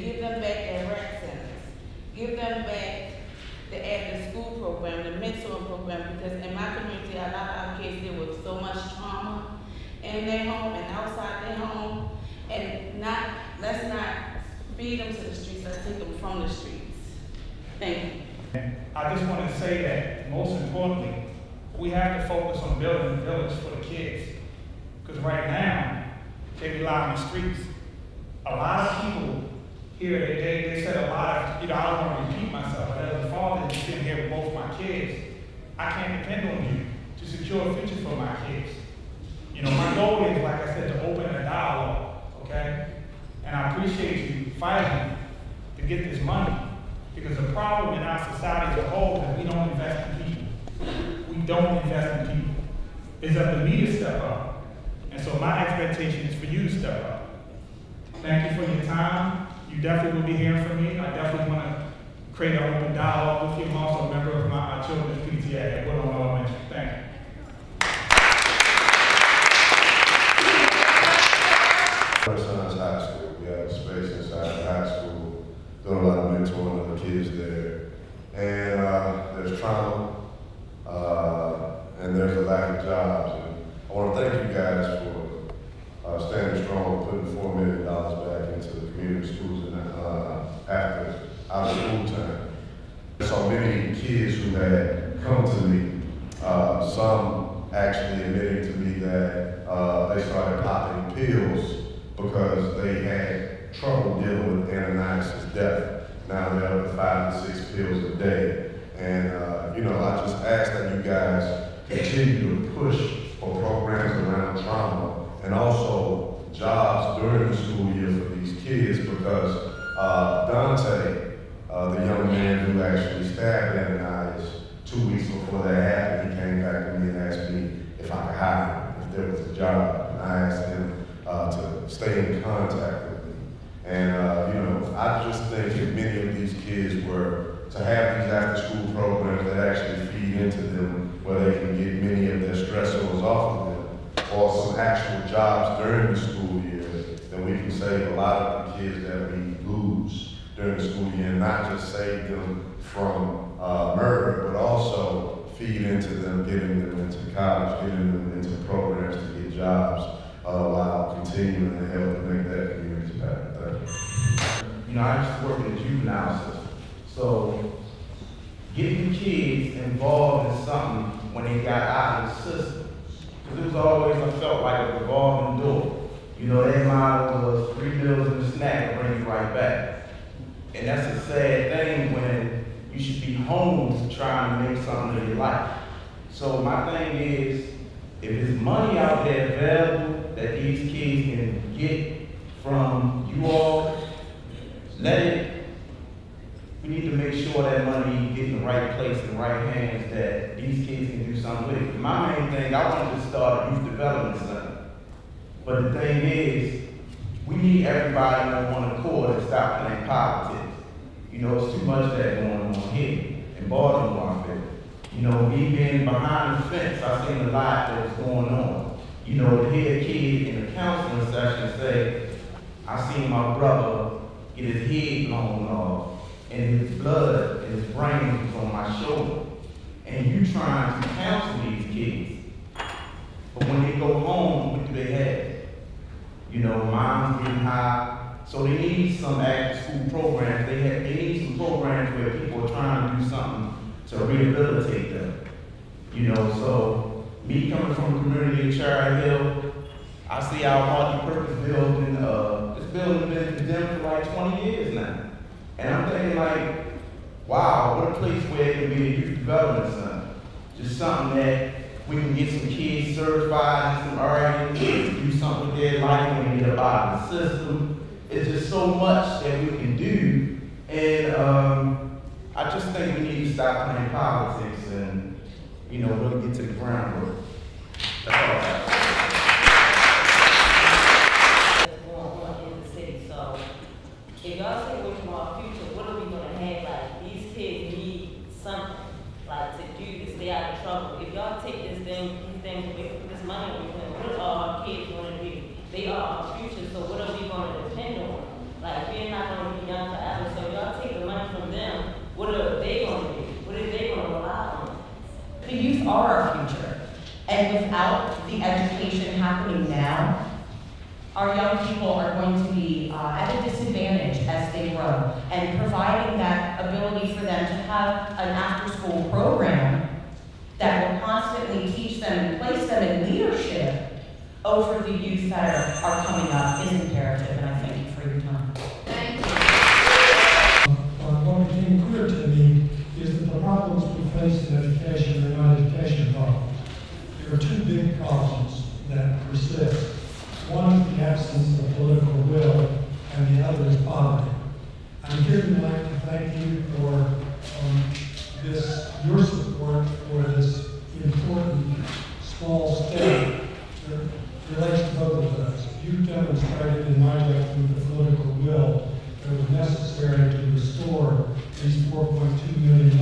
give them back their rec centers, give them back the after-school program, the mentoring program, because in my community, a lot of our kids deal with so much trauma in their home and outside their home, and let's not feed them to the streets, let's take them from the streets. Thank you. I just want to say that, most importantly, we have to focus on building a village for the kids. Because right now, they rely on the streets. A lot of people here, they said a lot of, I don't want to repeat myself, but as a father sitting here with both my kids, I can't depend on you to secure a future for my kids. My goal is, like I said, to open a dialogue, okay? And I appreciate you fighting to get this money, because the problem in our society as a whole is we don't invest in people. We don't invest in people. It's up to me to step up. And so my expectation is for you to step up. Thank you for your time. You definitely will be hearing from me. I definitely want to create an open dialogue with you. I'm also a member of my children's PTA at Woodlawn Elementary. Thank you. My son's high school. We have a space inside the high school. Doing a lot of mentoring of the kids there. And there's trauma, and there's a lack of jobs. And I want to thank you guys for standing strong, putting $4 million back into the community schools after out of school time. I saw many kids who had come to me, some actually admitting to me that they started popping pills because they had trouble dealing with Ananias' death. Now they're up to 5 to 6 pills a day. And I just ask that you guys continue to push for programs around trauma and also jobs during the school year for these kids, because Dante, the young man who actually stabbed Ananias 2 weeks before that happened, he came back to me and asked me if I could hire him, if there was a job. And I asked him to stay in contact with me. And I just think if many of these kids were to have these after-school programs that actually feed into them, where they can get many of their stressors off of them, or some actual jobs during the school year, then we can save a lot of the kids that we lose during the school year, and not just save them from murder, but also feed into them, getting them into college, getting them into programs to get jobs, while continuing to help to make that community better. I used to work in the juvenile system. So getting kids involved in something when they got out of the system, because it was always, I felt like a revolving door. Their motto was 3 meals and a snack to bring you right back. And that's a sad thing when you should be home trying to make something of your life. So my thing is, if there's money out there available that these kids can get from you all, we need to make sure that money gets in the right place, in the right hands, that these kids can do something with it. My main thing, I wanted to start a youth development center. But the thing is, we need everybody on one accord to stop playing politics. It's too much of that going on here in Baltimore, I feel. Me being behind the fence, I've seen a lot that was going on. To hear a kid in a counseling session say, I seen my brother get his head blown off, and his blood and his brain was on my shoulder. And you trying to counsel these kids. But when they go home, what do they have? Mom's getting high. So they need some after-school programs. They need some programs where people are trying to do something to rehabilitate them. So me coming from the community of Cherry Hill, I see our multi-purpose building, this building has been condemned for like 20 years now. And I'm thinking like, wow, what a place where it can be a youth development center. Just something that we can get some kids certified in some areas, do something with their life when they get up out of the system. It's just so much that we can do. And I just think we need to stop playing politics and, really get to the groundwork. That's all I have. If y'all say we're from our future, what are we gonna have? Like, these kids need something, like, to do to stay out of trouble. If y'all take these things away from this money, what are our kids gonna do? They are our future, so what are we gonna depend on? Like, we're not gonna be young youth are our future. And without the education happening now, our young people are going to be at a disadvantage as they grow. And providing that ability for them to have an after-school program that will constantly teach them and place them in leadership over the youth that are coming up is imperative, and I thank you for your time. Thank you. What became clear to me is that the problems we face in education are not education problems. There are two big problems that persist. One is the absence of political will, and the other is poverty. I'm here tonight to thank you for your support for this important small step that relates to both of those. You've demonstrated in my judgment the political will that was necessary to restore these $4.2 million.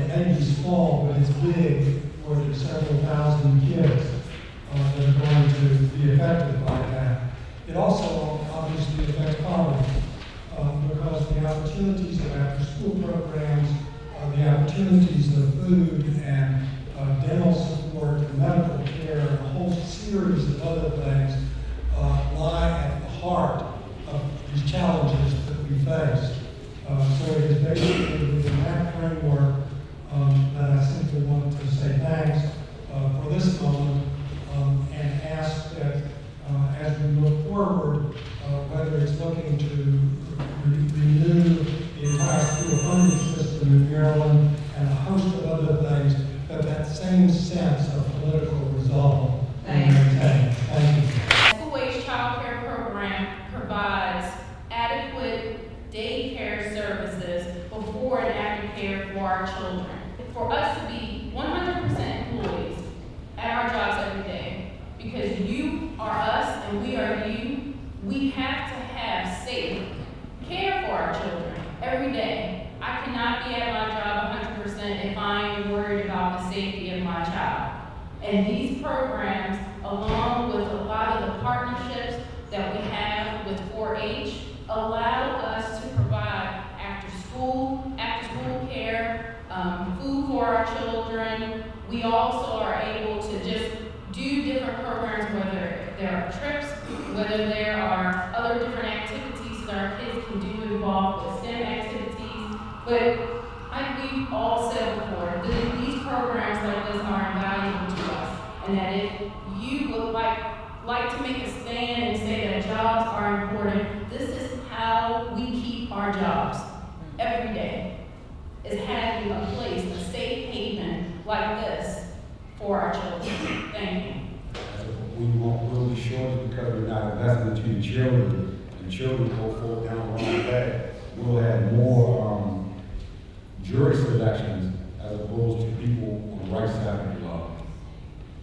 It may be small, but it's big for the several thousand kids that are going to be affected by that. It also obviously affects poverty because the opportunities of after-school programs, the opportunities of food and dental support, and medical care, and a whole series of other things lie at the heart of these challenges that we face. So it is basically within that framework that I simply want to say thanks for this moment and ask that as we look forward, whether it's looking to renew the entire school funding system in Maryland and a host of other things, that same sense of political resolve be maintained. Thank you. School-age child care program provides adequate daycare services before and after care for our children. For us to be 100% employees at our jobs every day, because you are us and we are you, we have to have safe care for our children every day. I cannot be at my job 100% if I am worried about the safety of my child. And these programs, along with a lot of the partnerships that we have with 4-H, allow us to provide after-school care, food for our children. We also are able to just do different programs, whether there are trips, whether there are other different activities that our kids can do involved with STEM activities. But like we've all said before, these programs like this are invaluable to us. And that if you would like to make a stand and say that jobs are important, this is how we keep our jobs every day, is having a place, a safe haven like this for our children. Thank you. We'll be short because we're not investing into the children, and children go forward down the wrong path. We'll have more jury selections as opposed to people on the right side of the law.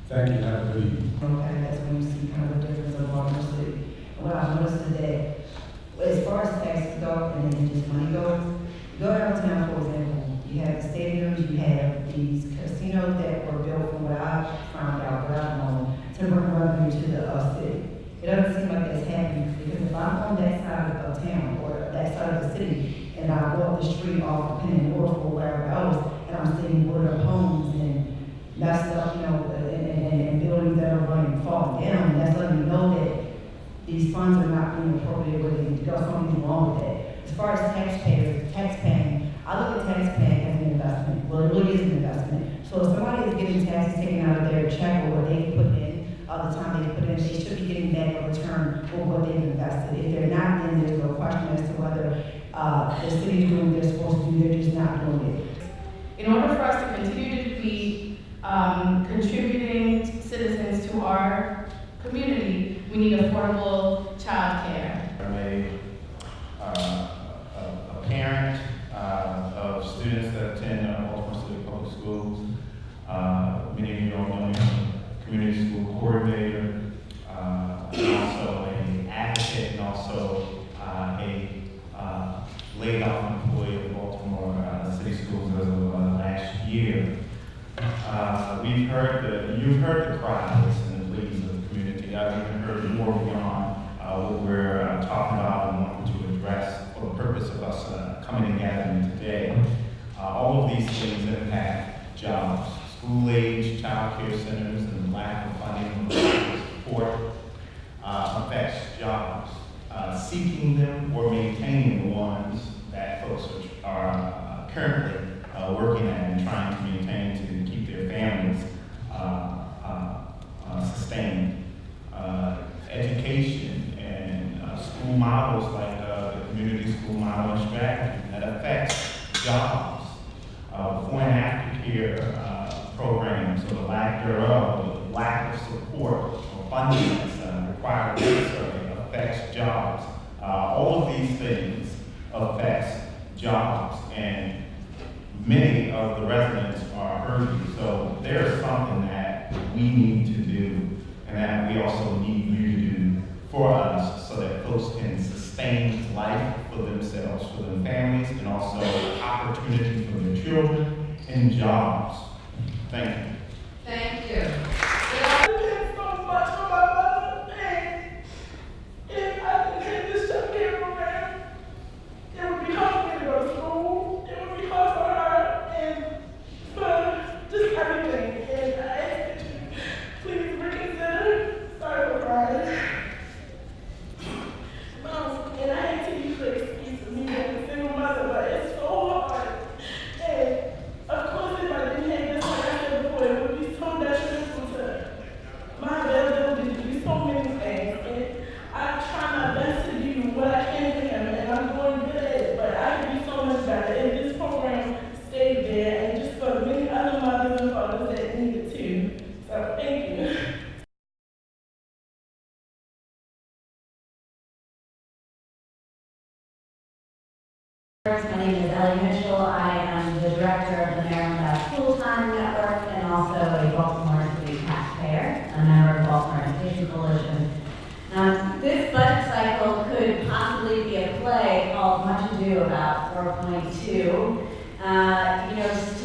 Thank you. Have a good evening. Okay, that's when you see kind of the difference of our city. What I've noticed is that as far as taxes go and then just money goes, go downtown, for example, you have the stadiums, you have these casinos that were built from what I found out, what I've known, to bring revenue to the city. It doesn't seem like that's happening because if I'm on that side of town or that side of the city and I go up the street off of Penn or wherever else and I'm seeing boarded homes and that stuff, and buildings that are running, falling down, that's letting me know that these funds are not being appropriated where they need to go. Something's wrong with that. As far as taxpaying, I look at taxpaying as an investment. Well, it really is an investment. So if somebody is getting taxes taken out of their check or what they put in, the time they put in, they should be getting back a return for what they've invested. If they're not, then there's no question as to whether the city's doing what they're supposed to do, they're just not doing it. In order for us to continue to be contributing citizens to our community, we need affordable child care. I'm a parent of students that attend Baltimore City Public Schools. Many of you don't know me, I'm a community school coordinator, also an advocate, and also a laid-off employee of Baltimore City Schools as of last year. You've heard the cries and the pleas of the community. I've even heard more beyond what we're talking about and wanting to address for the purpose of us coming and gathering today. All of these things impact jobs. school-age childcare centers and lack of funding or support affects jobs. Seeking them or maintaining the ones that folks are currently working at and trying to maintain to keep their families sustained. Education and school models like the community school model and strategy that affects jobs. Before and after care programs or the lack thereof, the lack of support or funding that's required necessarily affects jobs. All of these things affects jobs, and many of the residents are hurting. So there's something that we need to do, and that we also need you to do for us, so that folks can sustain life for themselves, for their families, and also opportunity for their children and jobs. Thank you. Thank you. My name is Ellie Mitchell. I am the director of the Maryland Full-Time Network and also a Baltimore City taxpayer, a member of the Baltimore Education Coalition. This budget cycle could possibly be a play called Much Ado About 4.2.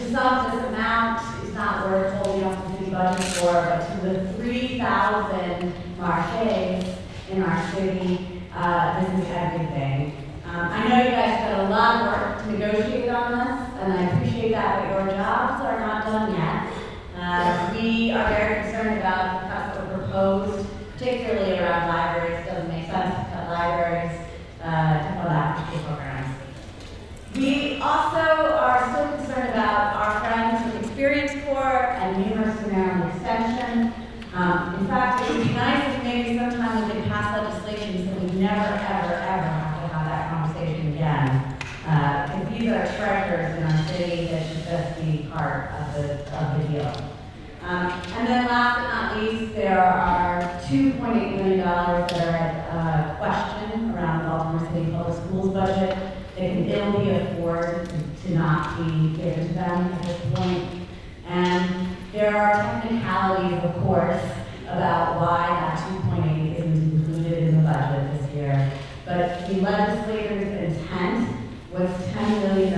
To solve this amount is not worth holding up the city budget for, but to the 3,000 marchés in our city, this is everything. I know you guys got a lot of work to negotiate on this, and I appreciate that, but your jobs are not done yet. We are very concerned about the cuts that were proposed, particularly around libraries. It doesn't make sense to cut libraries, to fund after-school programs. We also are still concerned about our friends with Experience Corps and University of Maryland Extension. In fact, it would be nice if maybe sometime we could pass legislation so we never, ever, ever have to have that conversation again. Because these are treasures in our city that should just be part of the deal. And then last but not least, there are $2.8 million that are at question around the Baltimore City Public Schools budget. They can ill be afforded to not be given to them at this point. And there are technicalities, of course, about why that 2.8 isn't included in the budget this year. But the legislators' intent was $10 million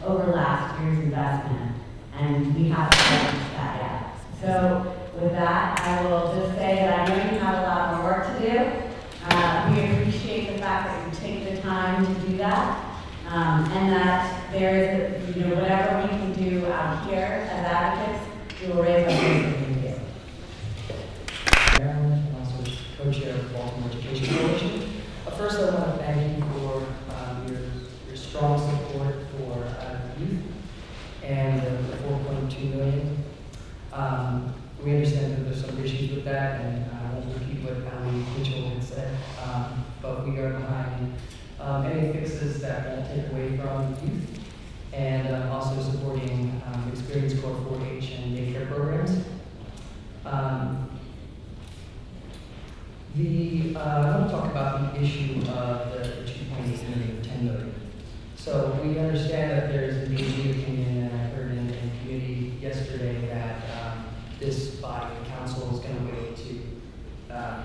over last year's investment, and we haven't reached that yet. So with that, I will just say that I know you have a lot more work to do. We appreciate the fact that you take the time to do that, and that there is, whatever we can do out here as advocates, we will raise our voices and do. Maryland, and also co-chair of the Baltimore Education Coalition. First, I want to thank you for your strong support for youth and the 4.2 million. We understand that there's some issues with that, and I won't repeat what Ellie Mitchell had said, but we are behind any fixes that won't take away from youth, and also supporting Experience Corps 4-H and daycare programs. I want to talk about the issue of the 2.8 million or 10 million. So we understand that there's a DG opinion, and I heard in committee yesterday that this body, the council, is going to wait to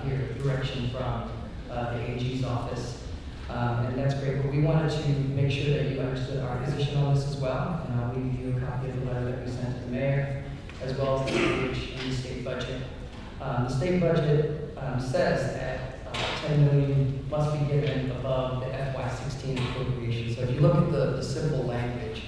hear direction from the AG's office. And that's great, but we wanted to make sure that you understood our position on this as well. And I'll leave you a copy of the letter that we sent to the mayor, as well as the language in the state budget. The state budget says that 10 million must be given above the FY16 appropriation. So if you look at the simple language,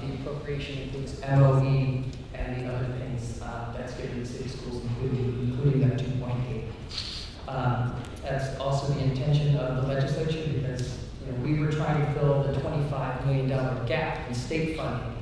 The appropriation includes MOE and the other things that's given to city schools, including that 2.8. That's also the intention of the legislature because we were trying to fill the $25 million gap in state funding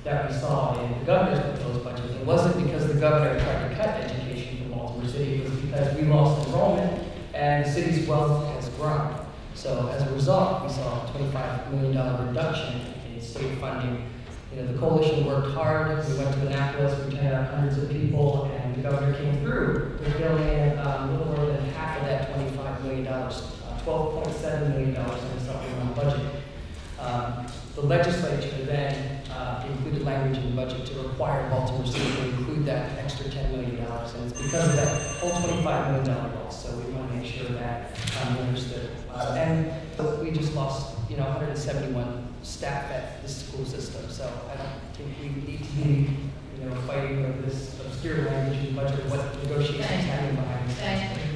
that we saw in the governor's proposed budget. It wasn't because the governor tried to cut education from Baltimore City, it was because we lost enrollment and the city's wealth has grown. So as a result, we saw a $25 million reduction in state funding. The coalition worked hard. We went to Annapolis, we turned out hundreds of people, and the governor came through with billing in a little more than half of that $25 million, $12.7 million in the supplemental budget. The legislature then included language in the budget to require Baltimore City to include that extra $10 million, and it's because of that whole $25 million loss. So we want to make sure that we understood. And we just lost, 171 staff at the school system. So I don't think we need to be, fighting over this obscure language in the budget, what negotiations happening behind the scenes.